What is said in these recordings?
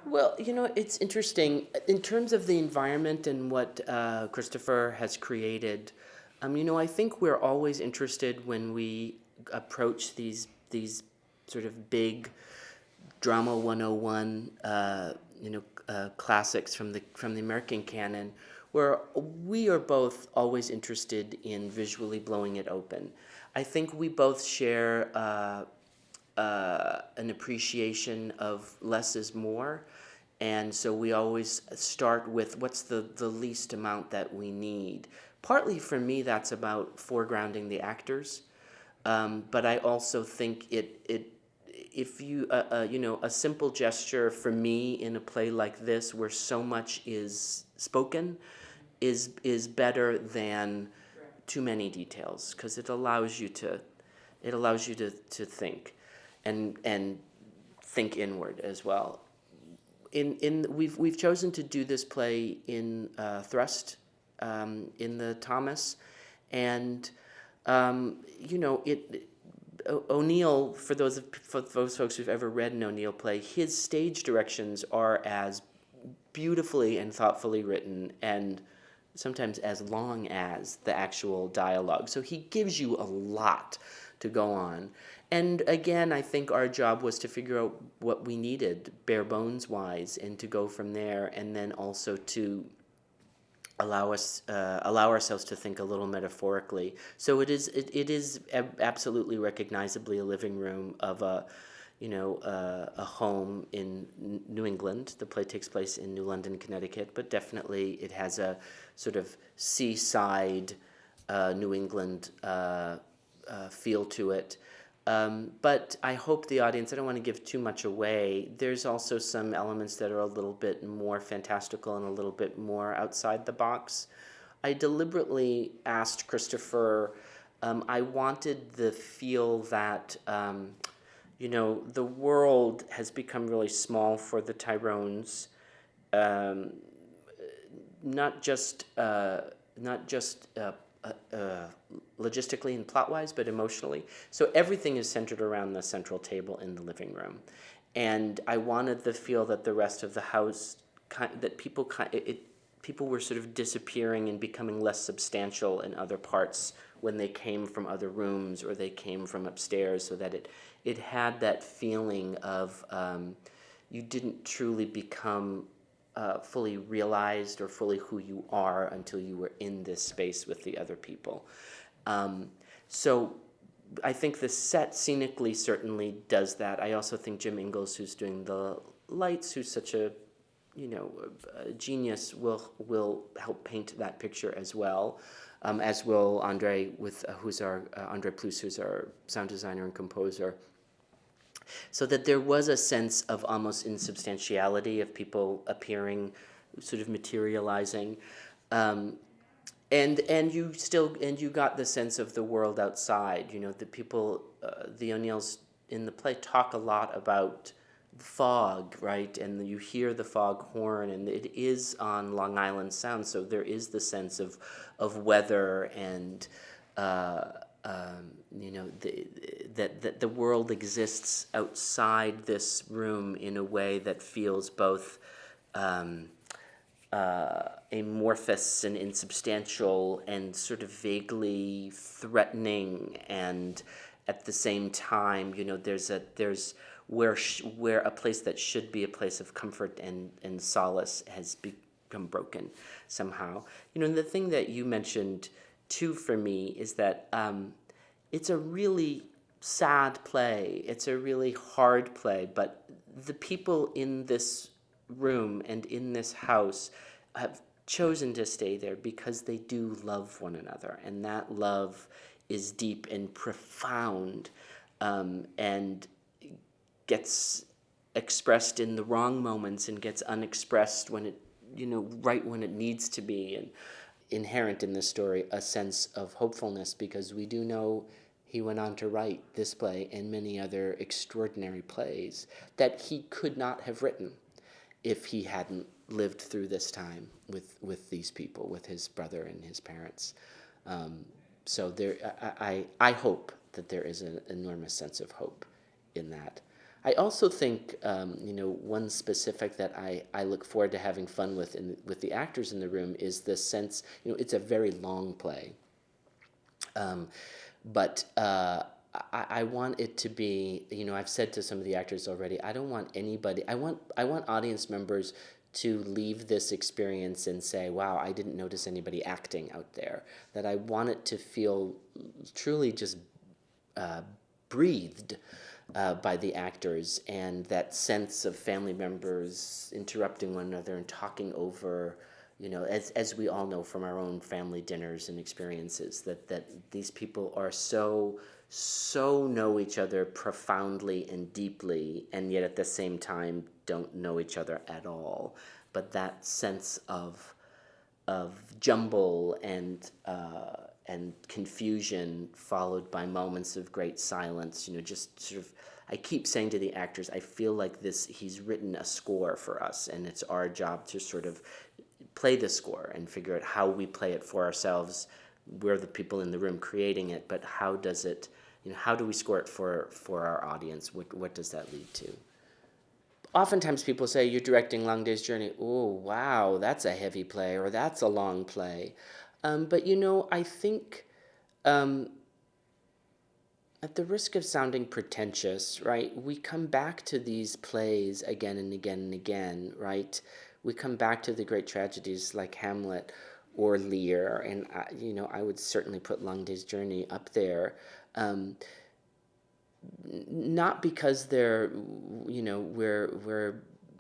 Well, it's interesting in terms of the environment and what Christopher has created. I think we're always interested when we approach these sort of big drama 101, classics from the American canon, where we are both always interested in visually blowing it open. I think we both share an appreciation of less is more. And so we always start with what's the least amount that we need. Partly for me, that's about foregrounding the actors. But I also think if you, a simple gesture for me in a play like this, where so much is spoken, is better than too many details, because it allows you to think, and think inward as well. We've chosen to do this play in thrust, in the Thomas, and it. O'Neill, for those folks who've ever read an O'Neill play, his stage directions are as beautifully and thoughtfully written, and sometimes as long as the actual dialogue. So he gives you a lot to go on. And again, I think our job was to figure out what we needed, bare bones wise, and to go from there, and then also to allow ourselves to think a little metaphorically. So it is absolutely recognizably a living room of a home in New England. The play takes place in New London, Connecticut, but definitely it has a sort of seaside New England feel to it. But I hope the audience, I don't want to give too much away. There's also some elements that are a little bit more fantastical and a little bit more outside the box. I deliberately asked Christopher, I wanted the feel that, the world has become really small for the Tyrones, um, not just logistically and plot-wise, but emotionally. So everything is centered around the central table in the living room, and I wanted the feel that the rest of the house, that people were sort of disappearing and becoming less substantial in other parts when they came from other rooms or they came from upstairs, so that it had that feeling of you didn't truly become fully realized or fully who you are until you were in this space with the other people. So I think the set scenically certainly does that. I also think Jim Ingalls, who's doing the lights, who's such a genius, will help paint that picture as well, as will Andre who's our Andre Plus, who's our sound designer and composer. So that there was a sense of almost insubstantiality of people appearing, sort of materializing, and you got the sense of the world outside. The people, the O'Neills in the play talk a lot about fog, right? And you hear the fog horn, and it is on Long Island Sound, so there is the sense of weather and that the world exists outside this room in a way that feels both amorphous and insubstantial and sort of vaguely threatening, and at the same time, there's where a place that should be a place of comfort and solace has become broken somehow. The thing that you mentioned too for me is that it's a really sad play. It's a really hard play, but the people in this room and in this house have chosen to stay there because they do love one another, and that love is deep and profound, and gets expressed in the wrong moments and gets unexpressed when it, right when it needs to be. And inherent in this story, a sense of hopefulness, because we do know he went on to write this play and many other extraordinary plays that he could not have written if he hadn't lived through this time with these people, with his brother and his parents. So I hope that there is an enormous sense of hope in that. I also think, one specific that I look forward to having fun with with the actors in the room is the sense, it's a very long play. Um, but I want it to be, I've said to some of the actors already, I don't want anybody, I want audience members to leave this experience and say, wow, I didn't notice anybody acting out there. That I want it to feel truly just uh, breathed by the actors, and that sense of family members interrupting one another and talking over, as we all know from our own family dinners and experiences, that these people are so know each other profoundly and deeply, and yet at the same time don't know each other at all. But that sense of jumble and confusion, followed by moments of great silence. Just sort of. I keep saying to the actors, I feel like he's written a score for us, and it's our job to sort of play the score and figure out how we play it for ourselves. We're the people in the room creating it, but how does it, how do we score it for our audience? What does that lead to? Oftentimes people say, you're directing Long Day's Journey. Oh, wow, that's a heavy play, or that's a long play. But I think, at the risk of sounding pretentious, right, we come back to these plays again and again and again, right? We come back to the great tragedies like Hamlet or Lear, and I would certainly put Long Day's Journey up there. Not because we're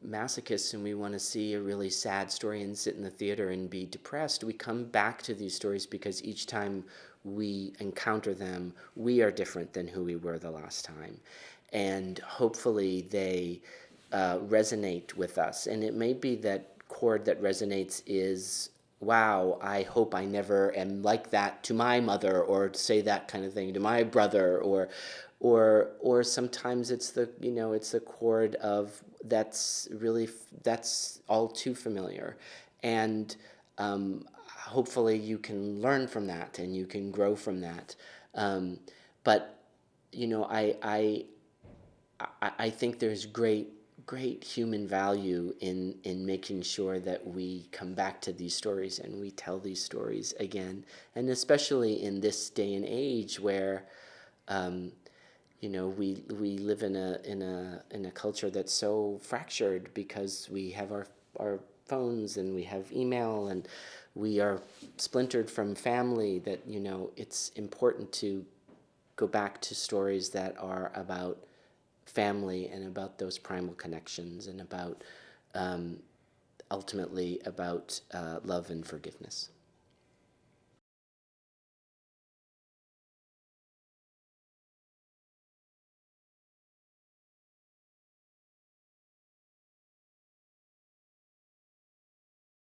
masochists and we want to see a really sad story and sit in the theater and be depressed. We come back to these stories because each time we encounter them, we are different than who we were the last time. And hopefully they resonate with us. And it may be that chord that resonates is, wow, I hope I never am like that to my mother, or say that kind of thing to my brother, or sometimes it's the chord of that's all too familiar, and hopefully you can learn from that and you can grow from that. But I think there's great human value in making sure that we come back to these stories and we tell these stories again, and especially in this day and age where we live in a culture that's so fractured because we have our phones and we have email and we are splintered from family, that it's important to go back to stories that are about family and about those primal connections and about ultimately about love and forgiveness.